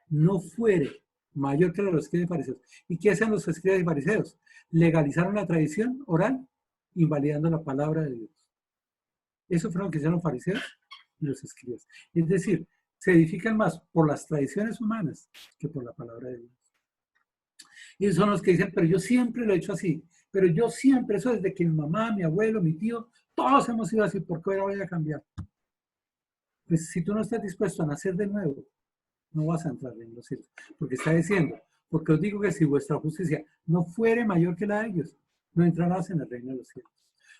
no fuere mayor que la de los escribas y fariseos. ¿Y qué hacen los escribas y fariseos? Legalizaron la tradición oral, invalidando la palabra de Dios. Eso fue lo que hicieron los fariseos y los escribas. Es decir, se edifican más por las tradiciones humanas que por la palabra de Dios. Y son los que dicen, pero yo siempre lo he hecho así. Pero yo siempre, eso desde que mi mamá, mi abuelo, mi tío, todos hemos sido así, ¿por qué ahora voy a cambiar? Pues si tú no estás dispuesto a nacer de nuevo, no vas a entrar en los cielos. Porque está diciendo, porque os digo que si vuestra justicia no fuere mayor que la de ellos, no entrarás en el reino de los cielos.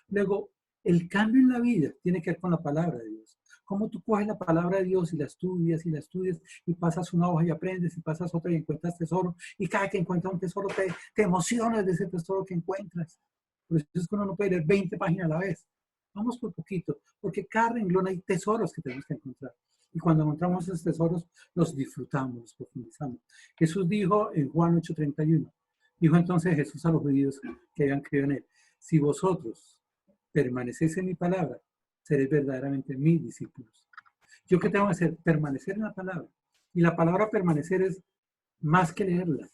Luego, el cambio en la vida tiene que ver con la palabra de Dios. Cómo tú coges la palabra de Dios y la estudias y pasas una hoja y aprendes y pasas otra y encuentras tesoro y cada que encuentras un tesoro te emocionas de ese tesoro que encuentras. Por eso es que uno no puede leer 20 páginas a la vez. Vamos por poquito, porque cada renglón hay tesoros que tenemos que encontrar. Y cuando encontramos esos tesoros, los disfrutamos, los profundizamos. Jesús dijo en Juan 8:31, dijo entonces Jesús a los judíos que habían creído en él, si vosotros permanecéis en mi palabra, seréis verdaderamente mis discípulos. ¿Yo qué tengo que hacer? Permanecer en la palabra. Y la palabra permanecer es más que leerla,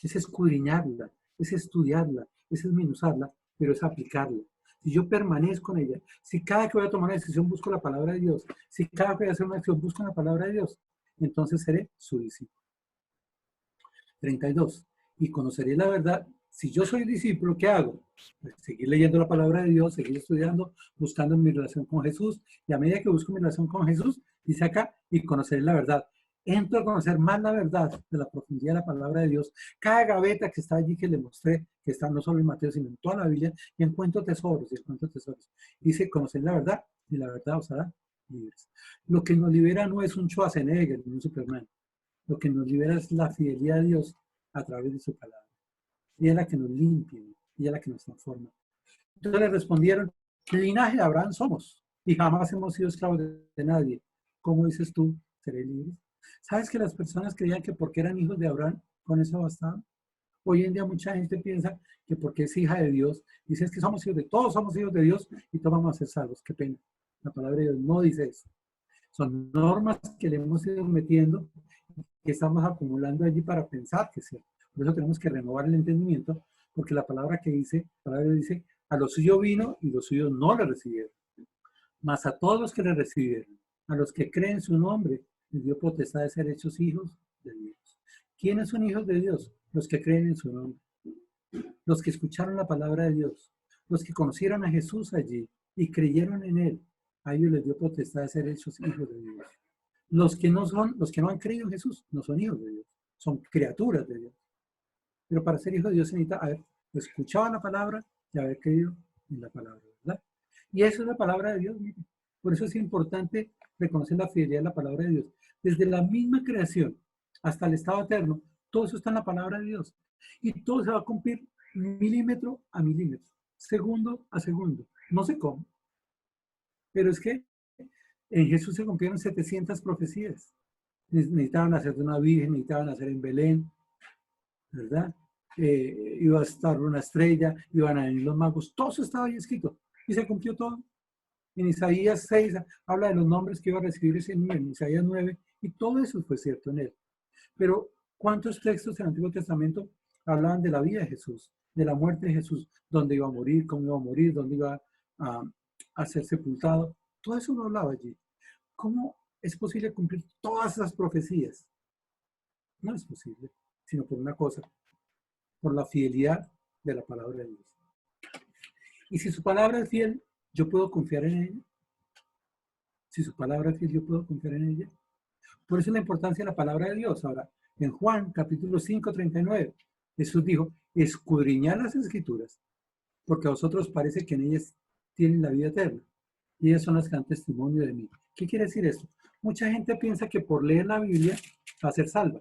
es escudriñarla, es estudiarla, es desmenuzarla, pero es aplicarla. Si yo permanezco en ella, si cada que voy a tomar una decisión busco la palabra de Dios, si cada que voy a hacer una acción busco la palabra de Dios, entonces seré su discípulo. 32. Y conoceré la verdad. Si yo soy discípulo, ¿qué hago? Pues seguir leyendo la palabra de Dios, seguir estudiando, buscando mi relación con Jesús. Y a medida que busco mi relación con Jesús, dice acá, y conoceré la verdad. Entro a conocer más la verdad de la profundidad de la palabra de Dios. Cada gaveta que está allí que le mostré, que está no solo en Mateo, sino en toda la Biblia, y encuentro tesoros, y encuentro tesoros. Dice, conocer la verdad, y la verdad os hará libres. Lo que nos libera no es un Schwarzenegger, ni un Superman. Lo que nos libera es la fidelidad a Dios a través de su palabra. Y es la que nos limpia, y es la que nos transforma. Entonces le respondieron, el linaje de Abraham somos, y jamás hemos sido esclavos de nadie. ¿Cómo dices tú, seré libre? ¿Sabes que las personas creían que porque eran hijos de Abraham, con eso bastaba? Hoy en día mucha gente piensa que porque es hija de Dios, dice es que somos hijos de todos, somos hijos de Dios y todos vamos a ser salvos. Qué pena. La palabra de Dios no dice eso. Son normas que le hemos ido metiendo, que estamos acumulando allí para pensar que es cierto. Por eso tenemos que renovar el entendimiento, porque la palabra que dice, la palabra dice, a los suyos vino y los suyos no le recibieron. Mas a todos los que le recibieron, a los que creen su nombre, les dio potestad de ser hechos hijos de Dios. ¿Quiénes son hijos de Dios? Los que creen en su nombre. Los que escucharon la palabra de Dios. Los que conocieron a Jesús allí y creyeron en él. A ellos les dio potestad de ser hechos hijos de Dios. Los que no han creído en Jesús, no son hijos de Dios, son criaturas de Dios. Pero para ser hijo de Dios se necesita haber escuchado la palabra y haber creído en la palabra, ¿verdad? Y eso es la palabra de Dios, miren. Por eso es importante reconocer la fidelidad de la palabra de Dios. Desde la misma creación hasta el estado eterno, todo eso está en la palabra de Dios. Y todo se va a cumplir milímetro a milímetro, segundo a segundo. No sé cómo, pero es que en Jesús se cumplieron 700 profecías. Necesitaban hacer de una virgen, necesitaban hacer en Belén, ¿verdad? Iba a estar una estrella, iban a venir los magos, todo eso estaba ahí escrito y se cumplió todo. En Isaías 6 habla de los nombres que iba a recibir ese niño, en Isaías 9, y todo eso fue cierto en él. Pero, ¿cuántos textos en el Antiguo Testamento hablaban de la vida de Jesús, de la muerte de Jesús, dónde iba a morir, cómo iba a morir, dónde iba a ser sepultado? Todo eso lo hablaba allí. ¿Cómo es posible cumplir todas esas profecías? No es posible, sino por una cosa, por la fidelidad de la palabra de Dios. Y si su palabra es fiel, yo puedo confiar en ella. Si su palabra es fiel, yo puedo confiar en ella. Por eso es la importancia de la palabra de Dios. Ahora, en Juan, capítulo 5, 39, Jesús dijo, escudriñad las escrituras, porque a vosotros parece que en ellas tienen la vida eterna. Y ellas son las que dan testimonio de mí. ¿Qué quiere decir esto? Mucha gente piensa que por leer la Biblia va a ser salva.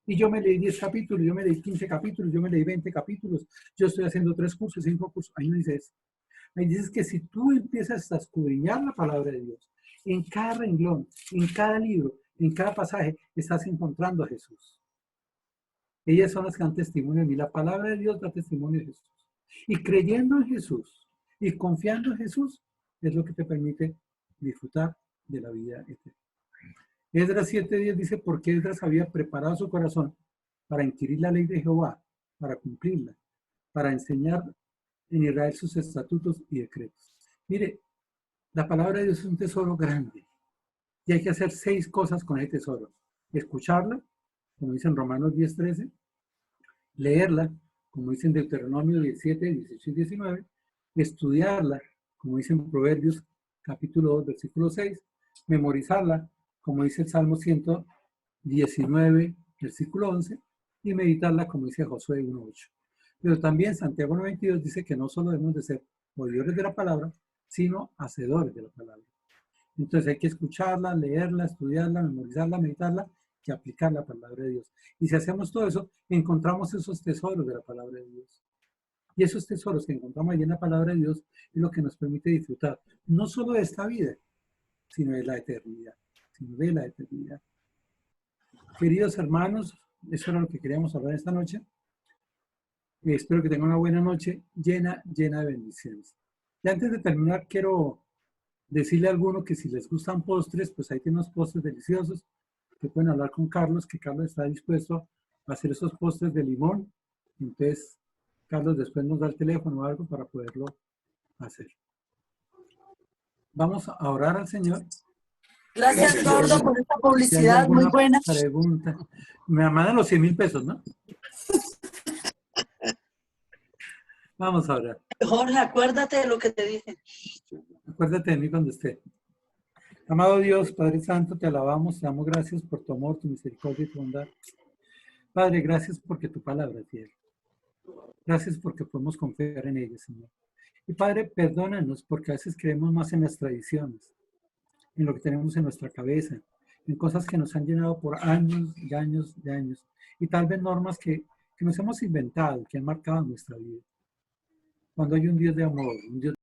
Y yo me leí 10 capítulos, yo me leí 15 capítulos, yo me leí 20 capítulos, yo estoy haciendo 3 cursos, 5 cursos. Ahí no dice eso. Ahí dices que si tú empiezas a escudriñar la palabra de Dios En cada renglón, en cada libro, en cada pasaje, estás encontrando a Jesús. Ellas son las que dan testimonio de mí. La palabra de Dios da testimonio de Jesús. Y creyendo en Jesús y confiando en Jesús es lo que te permite disfrutar de la vida eterna. Esdras 7:10 dice, porque Esdras había preparado su corazón para inquirir la ley de Jehová, para cumplirla, para enseñar en Israel sus estatutos y decretos. Mire, la palabra de Dios es un tesoro grande y hay que hacer 6 cosas con ese tesoro. Escucharla, como dice en Romanos 10:13, leerla, como dice en Deuteronomio 17, 18 y 19, estudiarla, como dice en Proverbios capítulo 2, versículo 6, memorizarla, como dice el Salmo 119, versículo 11, y meditarla, como dice Josué 1:8. Pero también Santiago 1:22 dice que no solo debemos de ser oidores de la palabra, sino hacedores de la palabra. Entonces hay que escucharla, leerla, estudiarla, memorizarla, meditarla y aplicar la palabra de Dios. Y si hacemos todo eso, encontramos esos tesoros de la palabra de Dios. Y esos tesoros que encontramos ahí en la palabra de Dios es lo que nos permite disfrutar, no solo de esta vida, sino de la eternidad. Queridos hermanos, eso era lo que queríamos hablar esta noche. Espero que tengan una buena noche llena de bendiciones. Y antes de terminar, quiero decirle a alguno que si les gustan postres, pues ahí tienen unos postres deliciosos, que pueden hablar con Carlos, que Carlos está dispuesto a hacer esos postres de limón. Entonces, Carlos después nos da el teléfono o algo para poderlo hacer. Vamos a orar al Señor. Gracias, Gordo, por esta publicidad muy buena. Pregunta. Me mandan los 100,000 pesos, ¿no? Vamos a orar. Jorge, acuérdate de lo que te dije. Acuérdate de mí cuando esté. Amado Dios, Padre Santo, te alabamos, te damos gracias por tu amor, tu misericordia y tu bondad. Padre, gracias porque tu palabra es fiel. Gracias porque podemos confiar en ella, Señor. Y Padre, perdónanos porque a veces creemos más en las tradiciones, en lo que tenemos en nuestra cabeza, en cosas que nos han llenado por años y años y años, y tal vez normas que nos hemos inventado, que han marcado nuestra vida. Cuando hay un Dios de amor, un Dios